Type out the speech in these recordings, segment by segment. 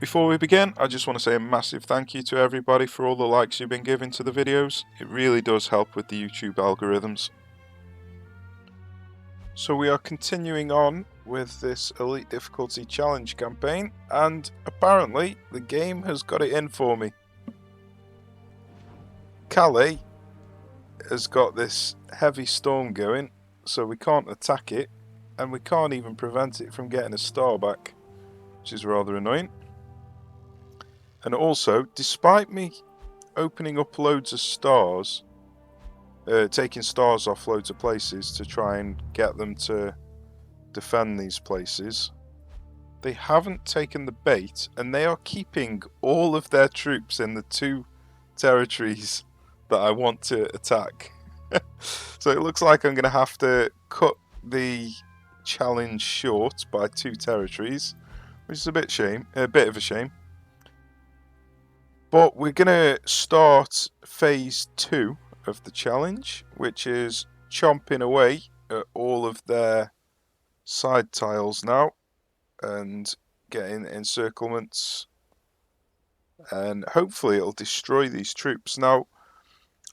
Before we begin, I just want to say a massive thank you to everybody for all the likes you've been giving to the videos. It really does help with the YouTube algorithms. So we are continuing on with this Elite Difficulty Challenge campaign, and apparently the game has got it in for me. Calais has got this heavy storm going, so we can't attack it, and we can't even prevent it from getting a star back, which is rather annoying. And also, despite me opening up loads of stars, taking stars off loads of places to try and get them to defend these places, they haven't taken the bait, and they are keeping all of their troops in the two territories that I want to attack. So it looks like I'm going to have to cut the challenge short by 2 territories, which is a bit of a shame. But we're going to start phase 2 of the challenge, which is chomping away at all of their side tiles now and getting encirclements, and hopefully it'll destroy these troops. Now,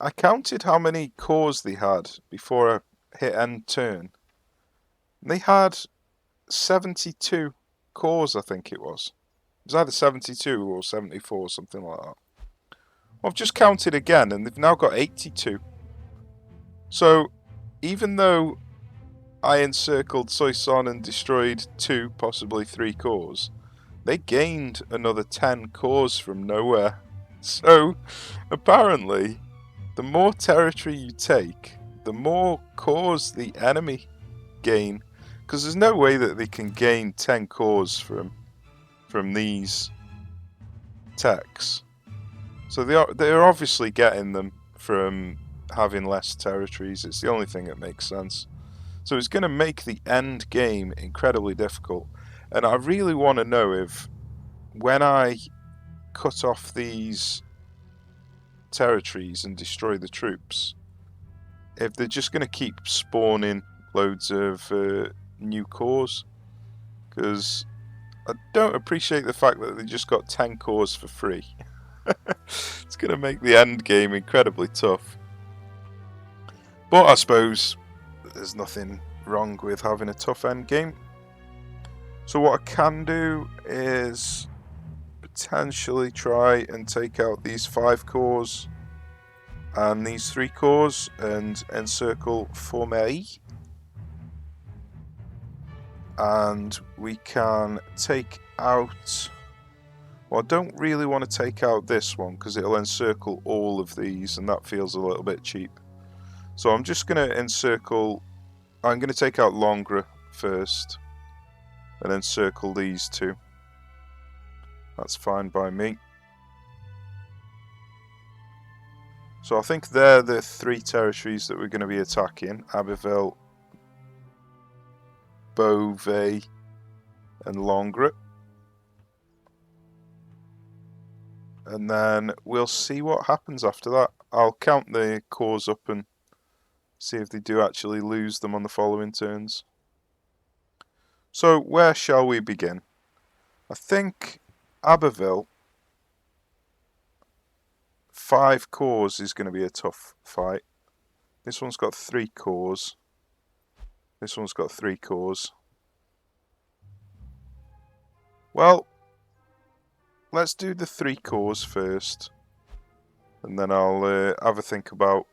I counted how many cores they had before I hit end turn. They had 72 cores, I think it was. It was either 72 or 74, something like that. I've just counted again, and they've now got 82. So, even though I encircled Soissons and destroyed 2, possibly 3 cores, they gained another 10 cores from nowhere. So, apparently, the more territory you take, the more cores the enemy gain. Because there's no way that they can gain 10 cores from these techs. So they're obviously getting them from having less territories. It's the only thing that makes sense. So it's going to make the end game incredibly difficult. And I really want to know if, when I cut off these territories and destroy the troops, if they're just going to keep spawning loads of new cores. Because I don't appreciate the fact that they just got 10 cores for free. It's going to make the end game incredibly tough. But I suppose there's nothing wrong with having a tough end game. So what I can do is potentially try and take out these 5 cores and these 3 cores and encircle Formerie. And we can take out... Well, I don't really want to take out this one because it'll encircle all of these, and that feels a little bit cheap. So I'm just going to encircle... I'm going to take out Langres first and encircle these 2. That's fine by me. So I think they're the 3 territories that we're going to be attacking. Abbeville, Beauvais and Langres. And then we'll see what happens after that. I'll count the cores up and see if they do actually lose them on the following turns. So where shall we begin? I think Abbeville, 5 cores is going to be a tough fight. This one's got 3 cores. This one's got 3 cores. Well, let's do the 3 cores first, and then I'll have a think about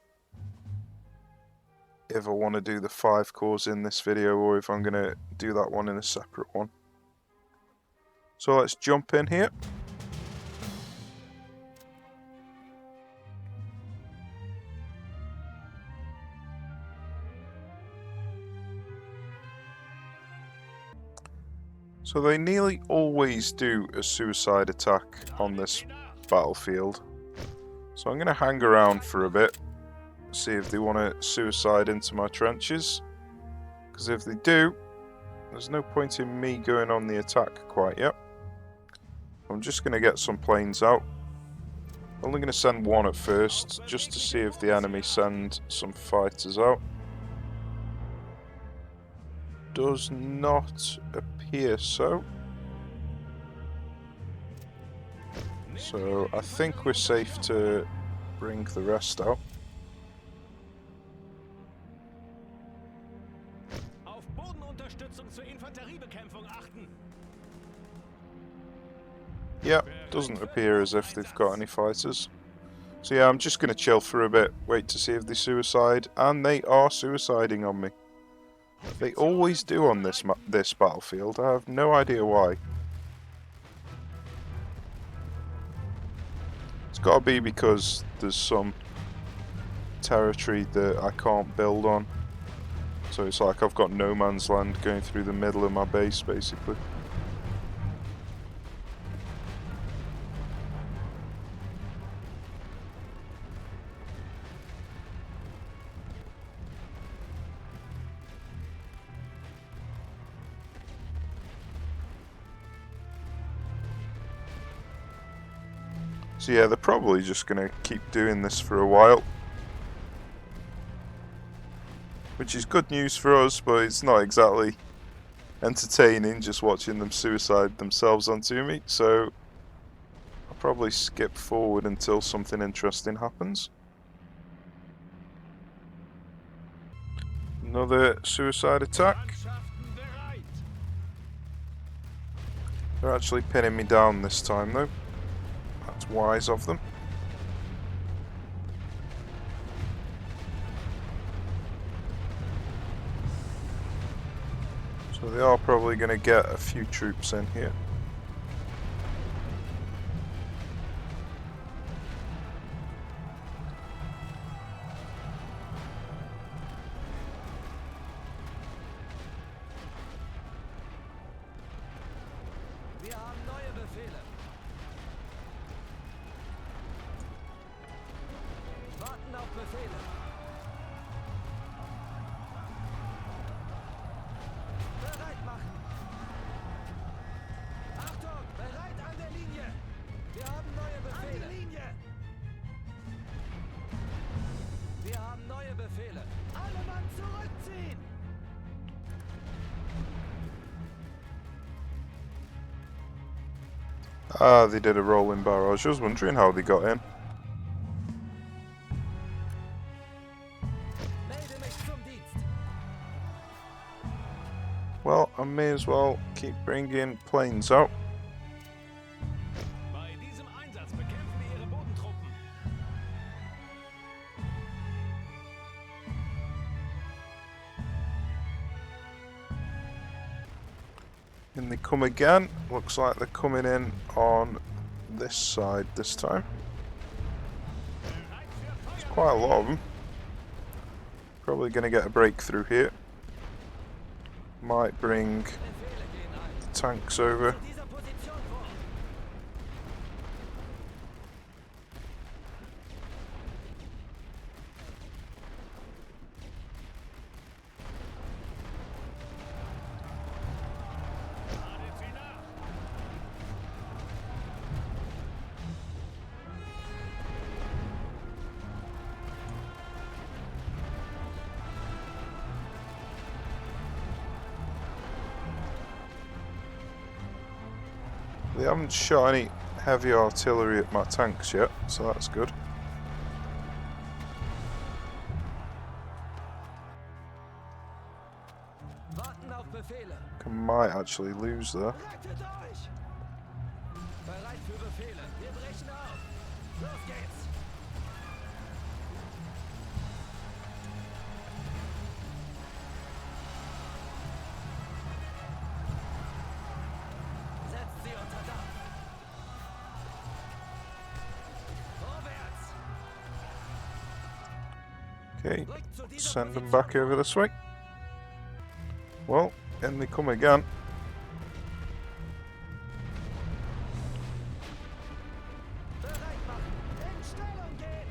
if I want to do the 5 cores in this video or if I'm going to do that one in a separate one. So let's jump in here. So they nearly always do a suicide attack on this battlefield. So I'm going to hang around for a bit, see if they want to suicide into my trenches. Because if they do, there's no point in me going on the attack quite yet. I'm just going to get some planes out. I'm only going to send 1 at first, just to see if the enemy send some fighters out. Does not appear so. So I think we're safe to bring the rest out. Auf Bodenunterstützung zur Infanteriebekämpfung achten. Yep, doesn't appear as if they've got any fighters. So yeah, I'm just going to chill for a bit, wait to see if they suicide, and they are suiciding on me. They always do on this battlefield, I have no idea why. It's got to be because there's some territory that I can't build on. So it's like I've got no man's land going through the middle of my base, basically. So yeah, they're probably just going to keep doing this for a while. Which is good news for us, but it's not exactly entertaining just watching them suicide themselves onto me. So I'll probably skip forward until something interesting happens. Another suicide attack. They're actually pinning me down this time though. That's wise of them. So they are probably going to get a few troops in here. Wir haben neue Befehle. Warten auf Befehle. Bereit machen. Achtung, bereit an der Linie. Wir haben neue Befehle. An die Linie. Wir haben neue Befehle. Alle Mann zurückziehen. Ah, they did a rolling barrage. I was wondering how they got in. Melde mich zum Dienst. Well, I may as well keep bringing planes out. Bei diesem Einsatz bekämpfen wir ihre Bodentruppen. In they come again. Looks like they're coming in on this side this time. There's quite a lot of them. Probably going to get a breakthrough here. Might bring Befehle gehen ein. the tanks over. Zu dieser Position vor. Ladet sie nach. They haven't shot any heavy artillery at my tanks yet, so that's good. Warten auf Befehle. I might actually lose there. Rettet euch! Bereit für Befehle. Wir brechen auf. Los geht's. Setzt sie unter Dach. Vorwärts. Okay, Rückt zu dieser send them Position back vor. over this way. Well, in they come again. Bereit machen. In Stellung gehen.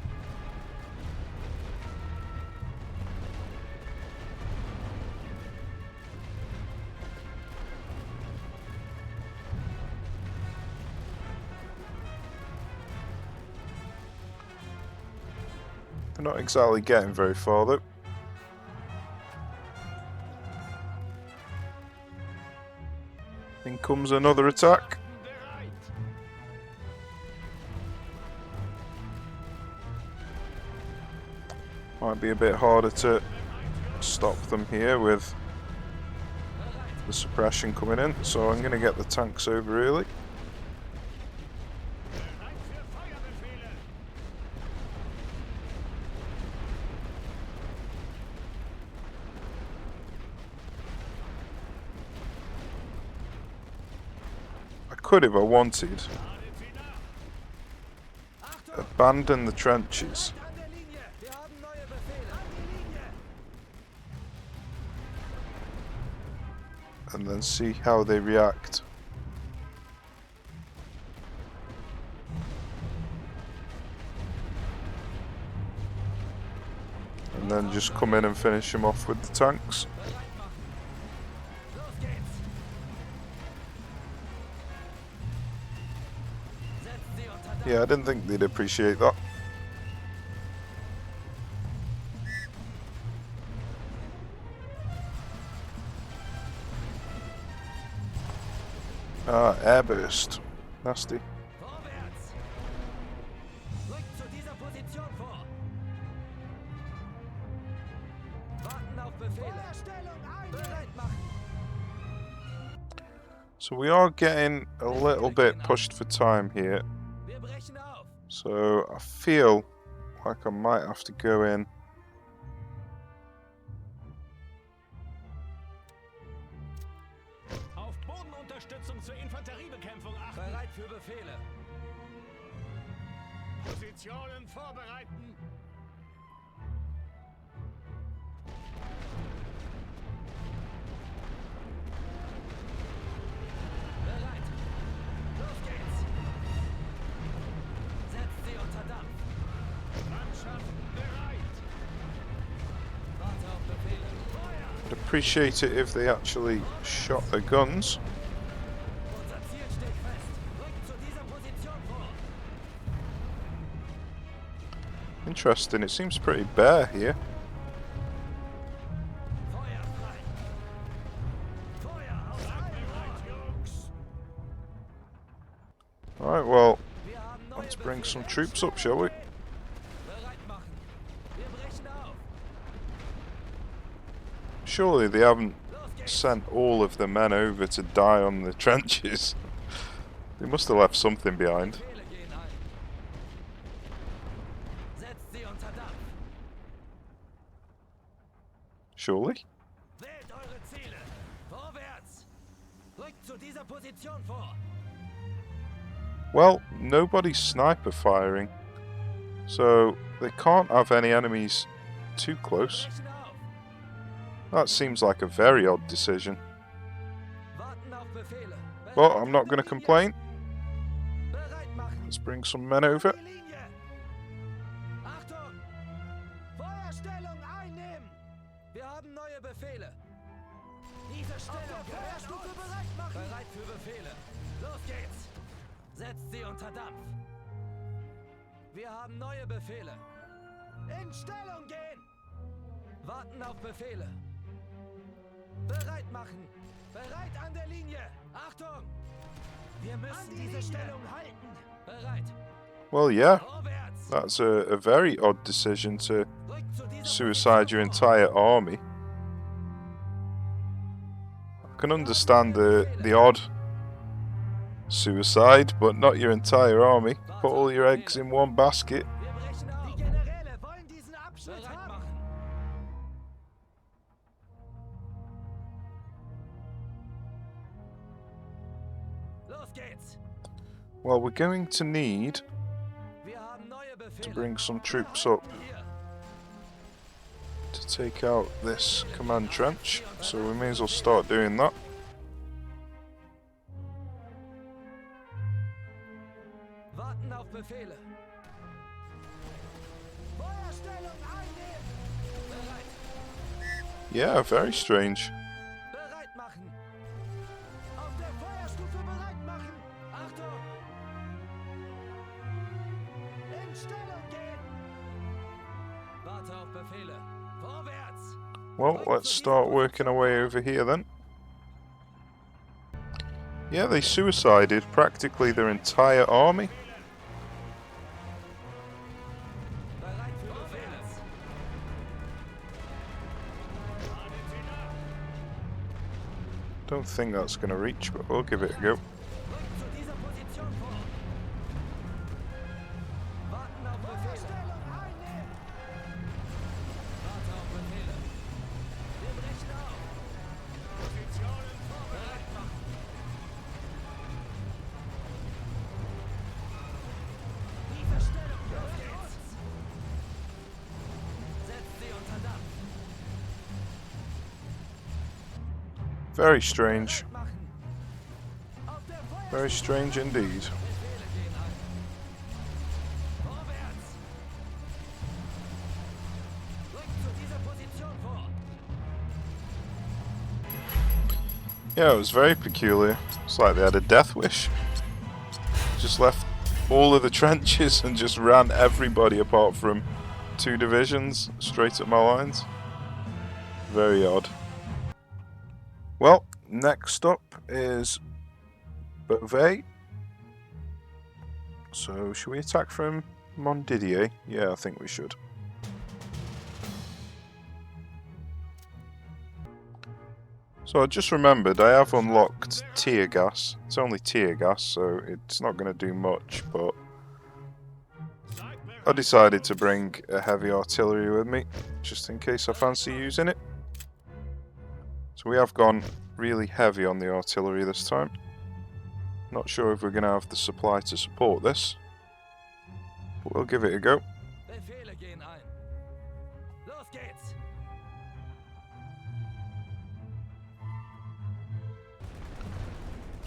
They're not exactly getting very far though. In comes another attack. Bereit. Might be a bit harder to stop them here with the suppression coming in, so I'm going to get the tanks over early. I could, if I wanted, abandon the trenches and then see how they react. And then just come in and finish them off with the tanks. Yeah, I didn't think they'd appreciate that. Ah, airburst. Nasty. Vorwärts! Rückt zu dieser Position vor! Warten auf Befehle! Bereit machen! So we are getting a little bit pushed for time here. Wir brechen auf! So I feel like I might have to go in. Auf Bodenunterstützung zur Infanteriebekämpfung achten. Bereit für Befehle! Positionen vorbereiten. Bereit! Los geht's! Setzt sie unter Dampf! Mannschaft bereit. Warte auf Befehle! Feuer! I'd appreciate it if they actually shot their guns. Unser Ziel steht fest! Rückt zu dieser Position vor! Interesting, it seems pretty bare here. Feuer frei! Feuer aus! Bereit, Jungs. Alright, well, Wir haben neue let's bring some Befehle. troops up, shall we? Bereit machen! Wir brechen auf! Surely they haven't Los geht's! sent all of the men over to die on the trenches. They must have left something behind. Befehle gehen ein! Setzt sie unter Dampf! Surely? Wählt eure Ziele! Vorwärts! Rückt zu dieser Position vor! Well, nobody's sniper firing, so they can't have any enemies too close. Brechen auf! That seems like a very odd decision. Warten auf Befehle! But I'm not going to complain. Bereit machen! Let's bring some men over. Die Linie! Achtung! Feuerstellung einnehmen! Wir haben neue Befehle! Diese Stellung gehört uns! Bereit machen! Bereit für Befehle! Los geht's! Setzt sie unter Dampf! Wir haben neue Befehle! In Stellung gehen! Warten auf Befehle! Bereit machen! Bereit an der Linie! Achtung! Wir müssen diese Stellung halten! Bereit! Well, yeah, Vorwärts! that's a very odd decision to Rückt zu dieser suicide your Position vor. entire army. I can understand the odd suicide, but not your entire army. Put all your eggs in one basket. Wir brechen auf! Die Generäle wollen diesen Abschnitt bereit machen! Los geht's! Well, we're going to need Wir haben neue to Befehle! bring some troops up Hier! to take out this command trench, so we may as well start doing that. Warten auf Befehle! Feuerstellung einnehmen! Bereit! Yeah, very strange. Bereit machen! Auf der Feuerstufe bereit machen! Achtung! In Stellung gehen! Warte auf Befehle! Vorwärts! Well, let's start working our way over here then. Yeah, they suicided practically their entire army. Bereit für Befehle! Don't think that's going to reach, but we'll give it a go. Rückt zu dieser Position vor. Warten auf Befehle. Stellung einnehmen. Warte auf Befehle. Wir brechen auf. Positionen vorbereiten. Bereit machen. Tiefe Stellung. Los geht's. Setzt sie unter Dampf. Very strange. Bereit machen. Auf der Feuer. Very strange indeed. Befehle gehen ein. Vorwärts. Rückt zu dieser Position vor. Yeah, it was very peculiar. It's like they had a death wish. Just left all of the trenches and just ran everybody apart from 2 divisions straight at my lines. Very odd. Well, next up is Beauvais. So, should we attack from Montdidier? Yeah, I think we should. So I just remembered I have unlocked tear gas. It's only tear gas, so it's not going to do much, but I decided to bring a heavy artillery with me, just in case I fancy using it. So we have gone really heavy on the artillery this time. Not sure if we're going to have the supply to support this, but we'll give it a go. Befehle gehen ein. Los geht's.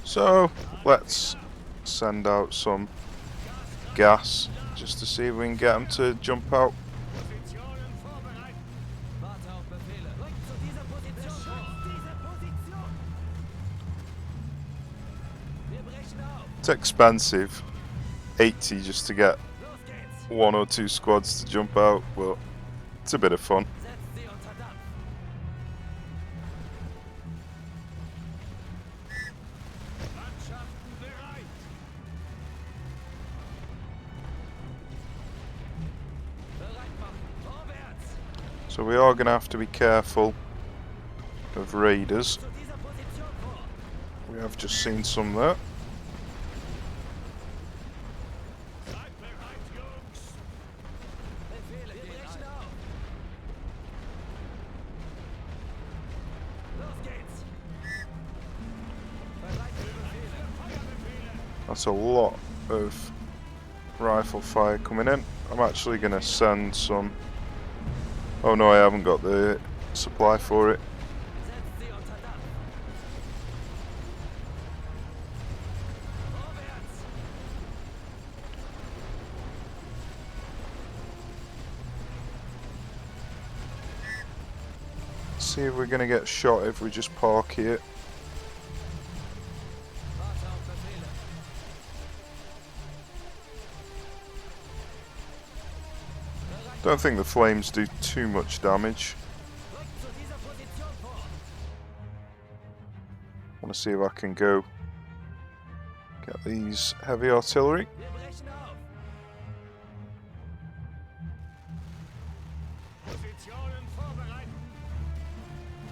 So let's send out some gas just to see if we can get them to jump out. Positionen vorbereiten. Warte auf Befehle. Rückt zu dieser Position vor. Diese Position. Wir brechen auf. It's expensive, 80 just to get Los geht's. 1 or 2 squads to jump out, but it's a bit of fun. Setzt sie unter Dampf. Mannschaften bereit. Bereit machen. Vorwärts. So we are going to have to be careful of raiders. Zu dieser Position vor. We have just seen some there. Seid bereit, Jungs. Befehle gehen ein. Auf. Los geht's. Bereit für Befehle. Feuerbefehle. That's a lot of rifle fire coming in. I'm actually going to send some... Oh no, I haven't got the supply for it. Setzt sie unter Dampf. Vorwärts. See if we're going to get shot if we just park here. Warte auf Befehle. Don't think the flames do too much damage. Rückt zu dieser Position vor. Want to see if I can go get these heavy artillery. Wir brechen auf. Positionen vorbereiten.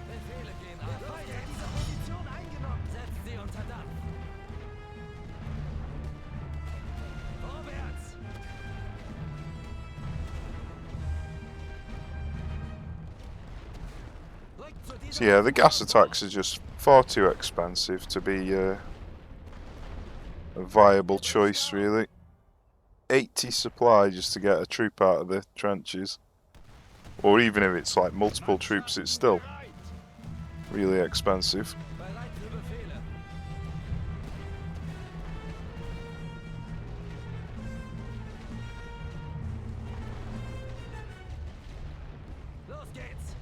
Befehle gehen ein. Der Feind hat diese Position eingenommen. Setzt sie unter Dampf. Vorwärts. Rückt zu dieser So yeah, the gas Position vor. attacks are just far too expensive to be a viable choice, really. 80 supply just to get a troop out of the trenches. Or even if it's like multiple troops, it's still Bereit. really expensive. Bereit für Befehle. Los geht's.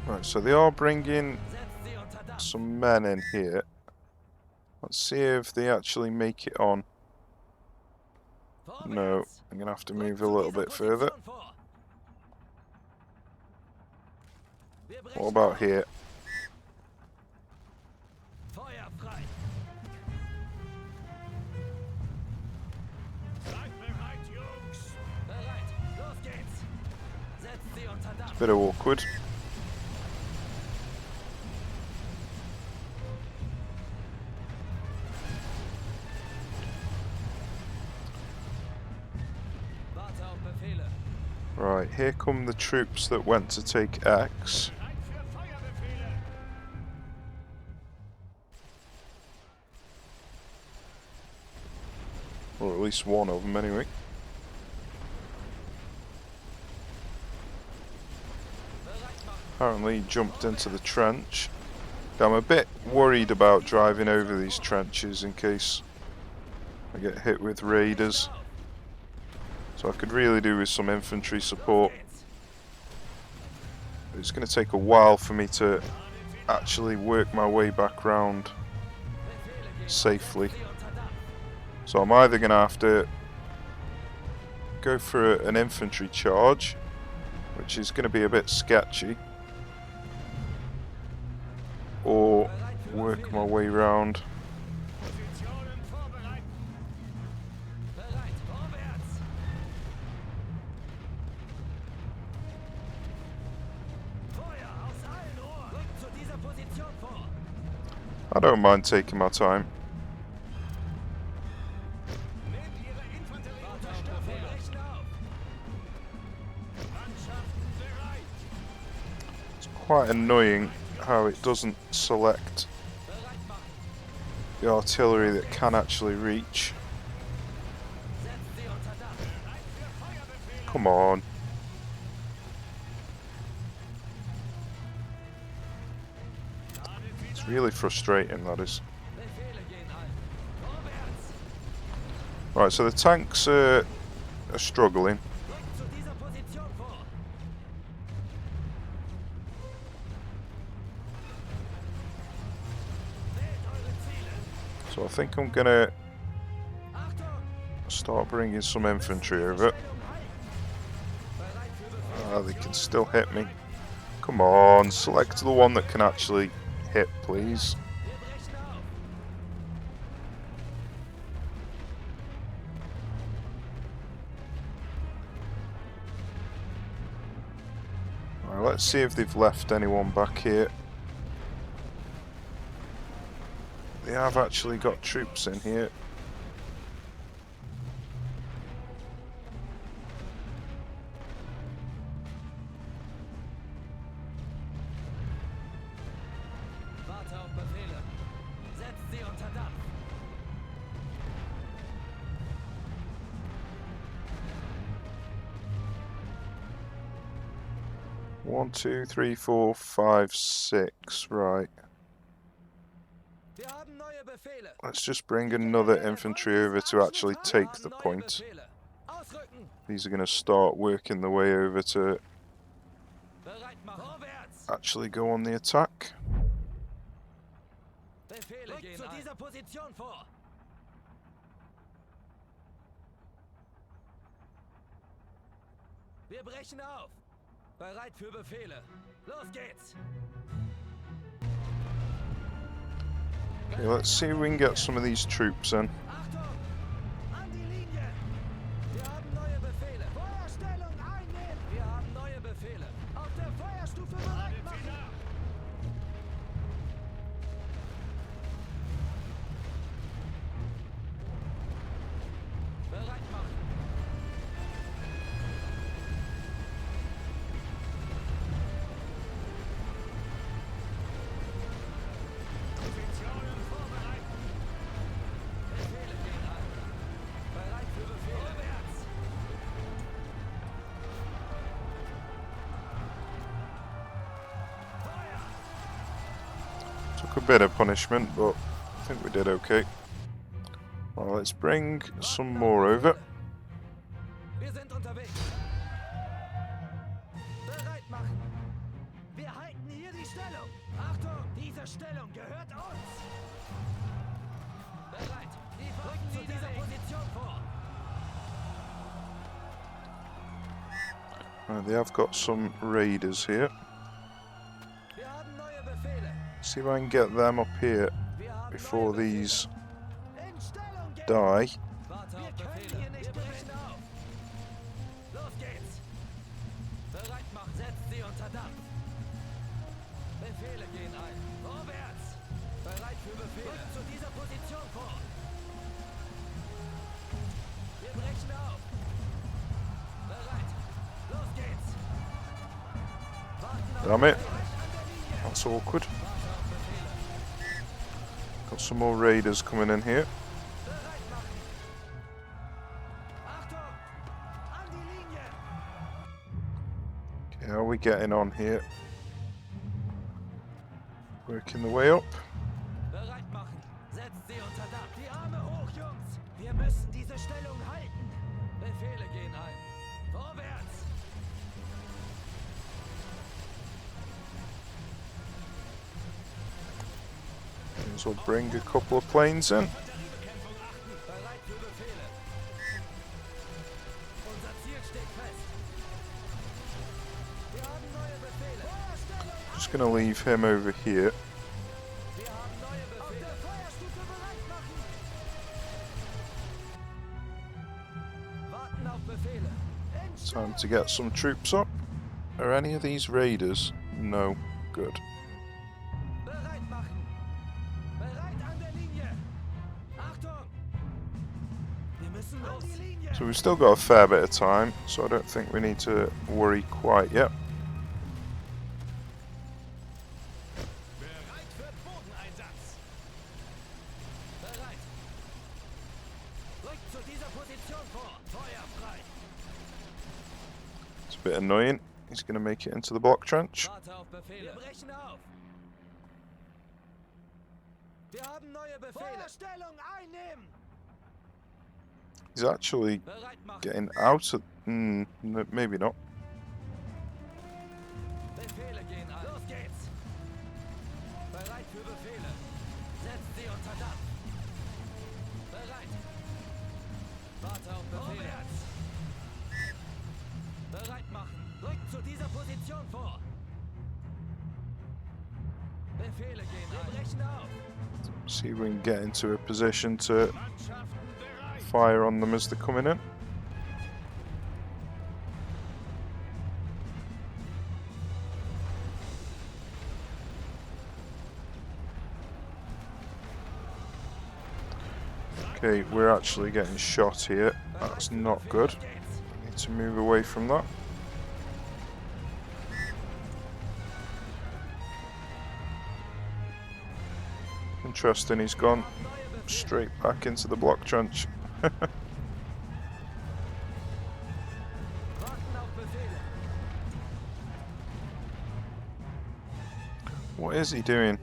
Right, so they are bringing Setzt sie unter Dampf. some men in here. Let's see if they actually make it on. No, Vorwärts. I'm going to have to Rückt move a zu little dieser bit further. Position vor. Wir What brechen about auf. here? Feuer frei. Seid bereit, Jungs. Bereit. Los geht's. bit awkward. Warte auf Befehle. Right, here come the troops that went to take X. Bereit für Feuerbefehle. Or at least one of them anyway. Apparently he jumped into the trench. I'm a bit worried about driving over these trenches in case I get hit with raiders. So I could really do with some infantry support. It's going to take a while for me to actually work my way back round safely. So I'm either going to have to go for an infantry charge, which is going to be a bit sketchy, or work my way round. Positionen vorbereiten. Bereit, vorwärts. Feuer aus allen Rohren. Rückt zu dieser Position vor. I don't mind taking my time. Nehmt ihre Infanterie Warte unter auf Staffeln. Befehle. Brechen auf. Mannschaften bereit. It's quite annoying how it doesn't select Bereit machen. the artillery that can actually reach. Setzt sie unter Dach. Bereit für Feuerbefehle. Come on. It's really frustrating, that is. Befehle gehen ein. Vorwärts. Right, so the tanks are struggling. Rückt zu dieser Position vor. Wählt eure Ziele. So I think I'm gonna Achtung. start bringing some infantry over. Stellung ein. Bereit für Befehle. Ah, they can still hit me. Come on, select the one that can actually hit, please. Wir brechen auf. Right, let's see if they've left anyone back here. They have actually got troops in here. Warte auf Befehle. Setzt sie unter Dach. One, two, three, four, five, six. Right. Wir haben neue Befehle. Let's just bring another infantry over to actually take the point. Ausrücken. These are going to start working their way over to Bereit machen. Vorwärts. actually go on the attack. Befehle gehen zu dieser Position vor. Wir brechen auf. Bereit für Befehle. Los geht's. Okay, let's see if we can get some of these troops in. Achtung! An die Linie! Wir haben neue Befehle. Feuerstellung einnehmen! Wir haben neue Befehle. Auf der Feuerstufe bereit machen! Bereit machen! Positionen vorbereiten. Befehle gehen ein. Bereit für Befehle. Vorwärts! Feuer! Took a bit of punishment, but I think we did okay. Well, let's bring some more over. Wir sind unterwegs. Bereit machen. Wir halten hier die Stellung. Achtung, diese Stellung gehört uns. Bereit. Die rücken zu dieser Position vor. They have got some raiders here. Wir haben neue Befehle. See if I can get them up here Wir haben before neue Befehle. these In Stellung gehen. die. Warte auf Befehle. Hier nicht brechen auf. Los geht's. Bereit machen. Setzt sie unter Damn it. That's awkward. Got some more raiders coming in here. Bereit machen. Achtung! An die Linie! Okay, how are we getting on here? Working the way up. Bereit machen. Setzt sie unter Dach. Die Arme hoch, Jungs. Wir müssen diese Stellung halten. Befehle gehen ein. Vorwärts! So we'll bring a couple of planes in. Infanteriebekämpfung achten. Bereit für Befehle. Unser Ziel steht fest. Wir haben neue Befehle. Feuerstellung! Just gonna leave him over here. Wir haben neue Befehle. Auf der Feuerstufe bereit machen. Warten auf Befehle. Time to get some troops up. Are any of these raiders? No. Good. Bereit machen. Bereit an der Linie. Achtung! Wir müssen los. An die Linie. So we've still got a fair bit of time, so I don't think we need to worry quite yet. Bereit für Bodeneinsatz. Bereit. Rückt zu dieser Position vor. Feuer frei. It's a bit annoying. He's going to make it into the block trench. Warte auf Befehle. Wir brechen auf. Wir haben neue Befehle. Feuerstellung einnehmen. He's actually Bereit machen. getting out of... maybe not. Befehle gehen ein. Los geht's. Bereit für Befehle. Setzt sie unter Dach. Bereit. Warte auf Befehle. Bereit machen. Rückt zu dieser Position vor. Befehle gehen ein. Wir brechen auf. See if we can get into a position to Mannschaften bereit. fire on them as they're coming in. Okay, we're actually getting shot here. That's not good. Need to move away from that. Interesting, he's gone straight back into the block trench. Warten auf Befehle. What is he doing?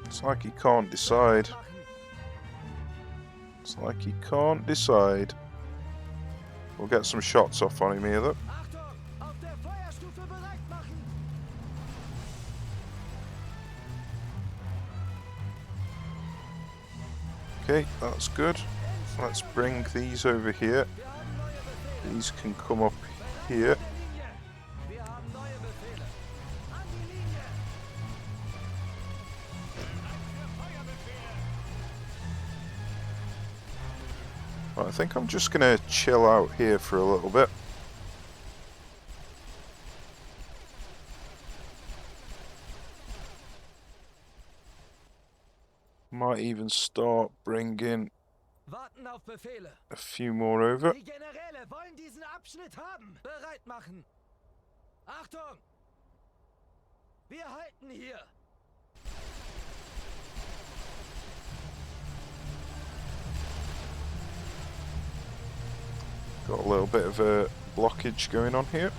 It's like he can't decide. It's like he can't decide. We'll get some shots off on him here though. Achtung! Auf der Feuerstufe bereit machen. Okay, that's good. Let's bring these over here. Wir haben neue Befehle. These can come up here. An die Linie. Wir haben neue Befehle. An die Linie. Right, I think I'm just gonna chill out here for a little bit. Might even start bringing Warten auf Befehle. a few more over. Die Generäle wollen diesen Abschnitt haben. Bereit machen. Achtung! Wir halten hier. Got a little bit of a blockage going on here.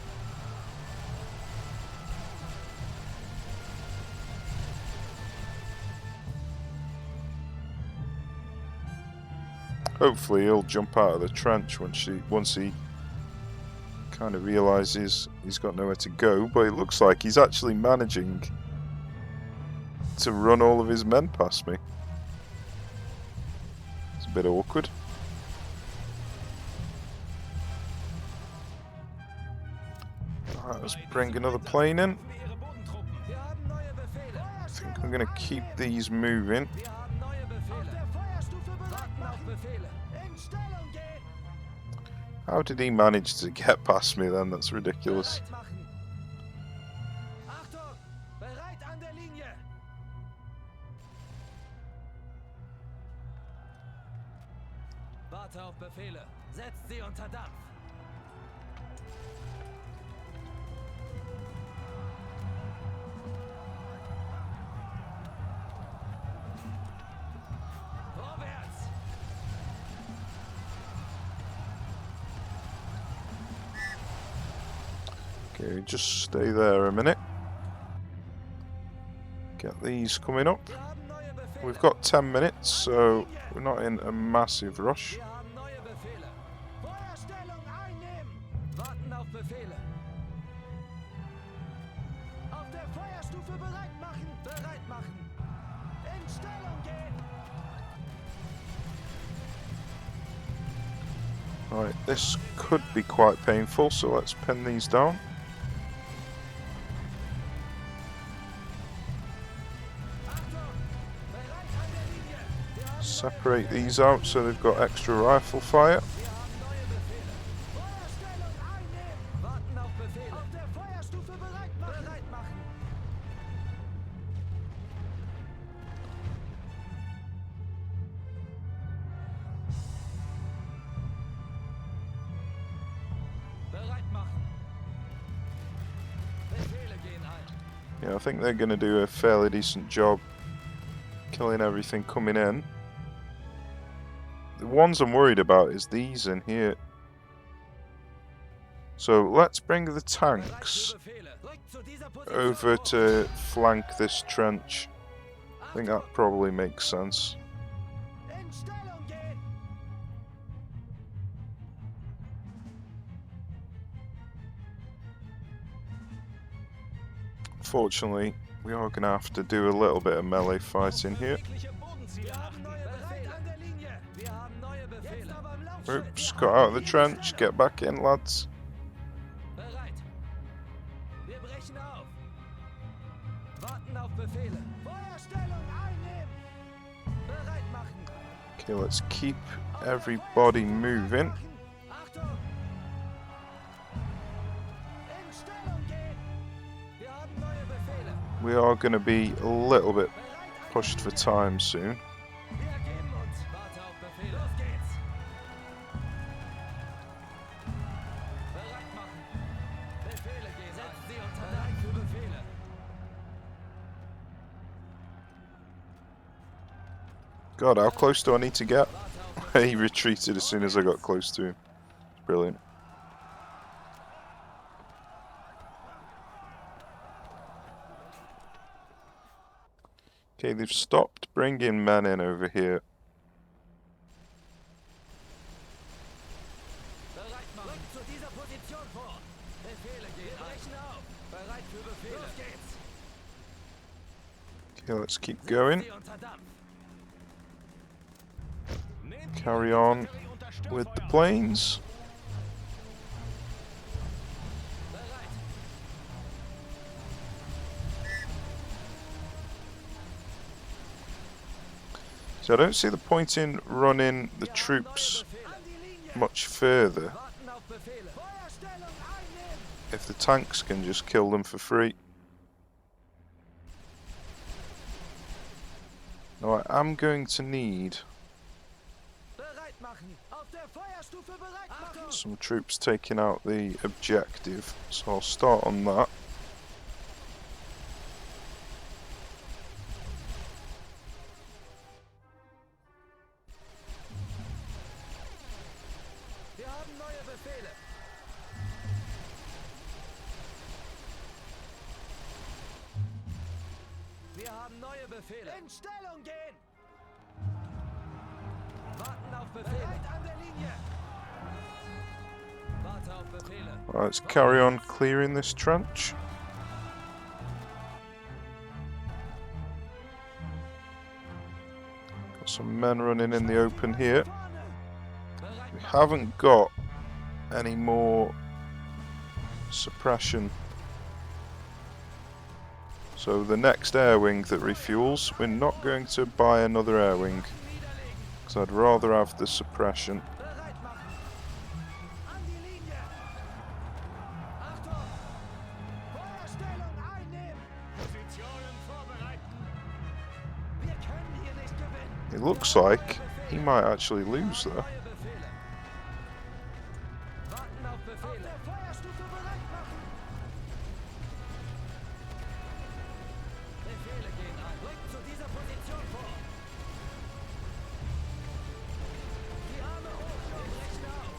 Hopefully he'll jump out of the trench once he kind of realizes he's got nowhere to go, but it looks like he's actually managing to run all of his men past me. It's a bit awkward. Alright, let's bring another plane in. Ihre Bodentruppen. Wir haben neue Befehle. I think I'm going to keep these moving. Wir haben neue Befehle. Auf der Feuerstufe bereit machen. Warten auf Befehle. In Stellung gehen. How did he manage to get past me then? That's ridiculous. Bereit machen. Achtung! Bereit an der Linie. Warte auf Befehle. Setzt sie unter Dampf. Okay, just stay there a minute. Get these coming up. Wir haben neue Befehle. We've got 10 minutes, so we're not in a massive rush. Wir haben neue Befehle. Feuerstellung einnehmen. Warten auf Befehle. Auf der Feuerstufe bereit machen. Bereit machen. In Stellung gehen. Right, this could be quite painful, so let's pin these down. Achtung. Bereit an der Linie. Wir haben Separate these out so they've got extra rifle fire. Wir haben neue Befehle. Feuerstellung einnehmen. Warten auf Befehle. Auf der Feuerstufe bereit machen. Bereit machen. Bereit machen. Befehle gehen ein. Yeah, I think they're going to do a fairly decent job killing everything coming in. The ones I'm worried about is these in here. So let's bring the Bereit tanks für Befehle. Rückt zu dieser Position over vor. to flank this trench. I think that probably makes sense. In Stellung gehen. Fortunately, we are going to have to do a little bit of melee fighting here. Bewegliche Bodenziele Wir haben achten. neue Befehle. An der Linie. Wir haben neue Befehle. Jetzt aber im Laufschritt. Oops, Wir got haben out of the die trench. Stelle. Get back in, lads. Bereit. Wir brechen auf. Warten auf Befehle. Feuerstellung einnehmen. Bereit machen. Okay, let's keep everybody moving. Achtung. In Stellung gehen. Wir haben neue Befehle. We are going to be a little bit Bereit an pushed der for Linie. time soon. Wir geben uns. Warte auf Befehle. Los geht's. Bereit machen. Befehle gehen. Setzt sie unter Bereit für Befehle. God, how close do I need to get? Warte auf He retreated as soon as I got close to him. Brilliant. Okay, they've stopped bringing men in over here. Bereit machen. Rückt zu dieser Position vor. Befehle gehen. Wir brechen auf. Bereit für Befehle. Los geht's. Okay, let's keep going. Sie unter Dampf. Nehmt die Carry on Artillerie unter with the Sturmfeuer. planes. Bereit. So I don't see the point in running the troops An die Linie. much further Warten auf Befehle. Feuerstellung einnehmen. if the tanks can just kill them for free. Now I am going to need Bereit machen. Auf der Feuerstufe bereit machen. some troops taking out the objective, so I'll start on that. Wir haben neue Befehle. Wir haben neue Befehle. In Stellung gehen. Warten auf Befehle. Bereit an der Linie. Warte auf Befehle. Right, let's carry on clearing this trench. Got some men running in the open here. Bereit We machen. haven't got any more suppression. So the next air wing that refuels, we're not going to buy another air wing, Niederlegen. because I'd rather have the suppression. Bereit machen. An die Linie. Achtung. Feuerstellung einnehmen. Positionen vorbereiten. Wir können hier nicht gewinnen. It looks like he might actually lose though. Neue Befehle. Warten auf Befehle. Auf der Feuerstufe bereit machen. Befehle gehen ein. Rückt zu dieser Position vor. Die Arme hoch. Wir brechen auf.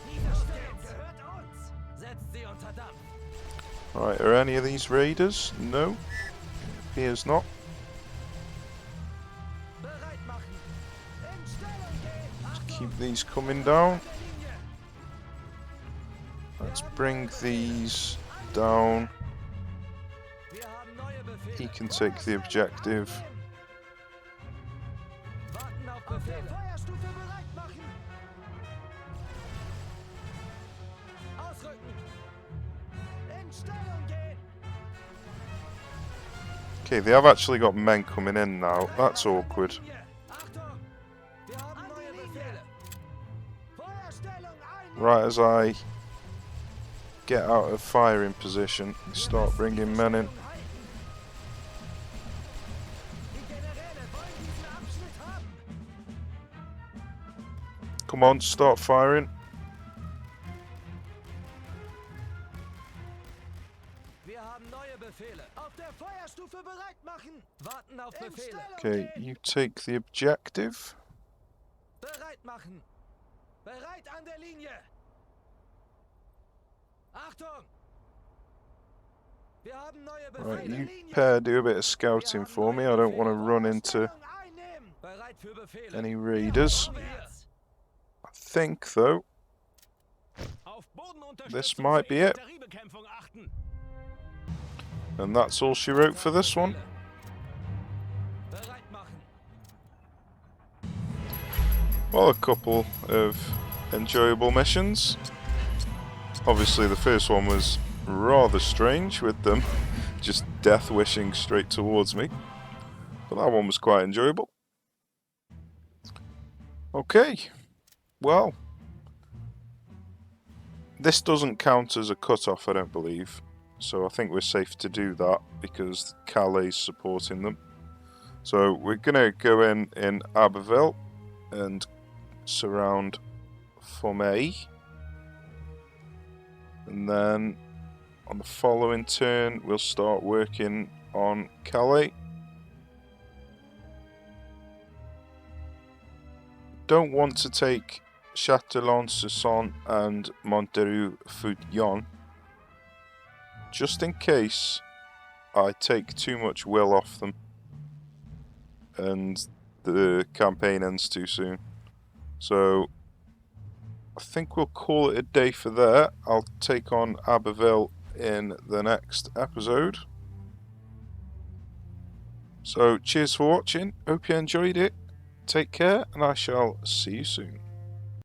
Diese Stellung gehört uns. Setzt sie unter Right, are any of these raiders? No. Appears not. Bereit machen. In Stellung gehen. Achtung! Keep these coming down. An der Linie. Let's bring these down. Wir haben neue Befehle. He can take the objective. Warten auf Befehle. Feuerstufe bereit machen. Ausrücken. In Stellung gehen. Okay, they have actually got men coming in now. That's awkward. Achtung! Wir haben neue Befehle. Feuerstellung einnehmen. Right as I get out of firing position, start bringing men in. Die Generäle wollen diesen Abschnitt haben. Come on, start firing. Wir haben neue Befehle. Auf der Feuerstufe bereit machen. Warten auf Befehle. Okay, you take the objective. Bereit machen. Bereit an der Linie. Achtung! Wir haben neue Befehle. Right, you pair do a bit of scouting for me. I don't want to run into Bereit für Befehle. any raiders. Vorwärts. I think, though, Auf Bodenunterstützung this might für be it. Infanteriebekämpfung achten. And that's all she wrote for this one. Bereit machen. Well, a couple of enjoyable missions. Obviously, the first one was rather strange with them just death wishing straight towards me. But that one was quite enjoyable. Okay, well, this doesn't count as a cut-off, I don't believe. So I think we're safe to do that because Calais is supporting them. So we're going to go in Abbeville and surround Formay. And then on the following turn, we'll start working on Calais. Don't want to take Châtillon-sur-Saône and Montereau-Fouillon, just in case I take too much will off them and the campaign ends too soon. So I think we'll call it a day for there. I'll take on Abbeville in the next episode. So cheers for watching, hope you enjoyed it. Take care, and I shall see you soon.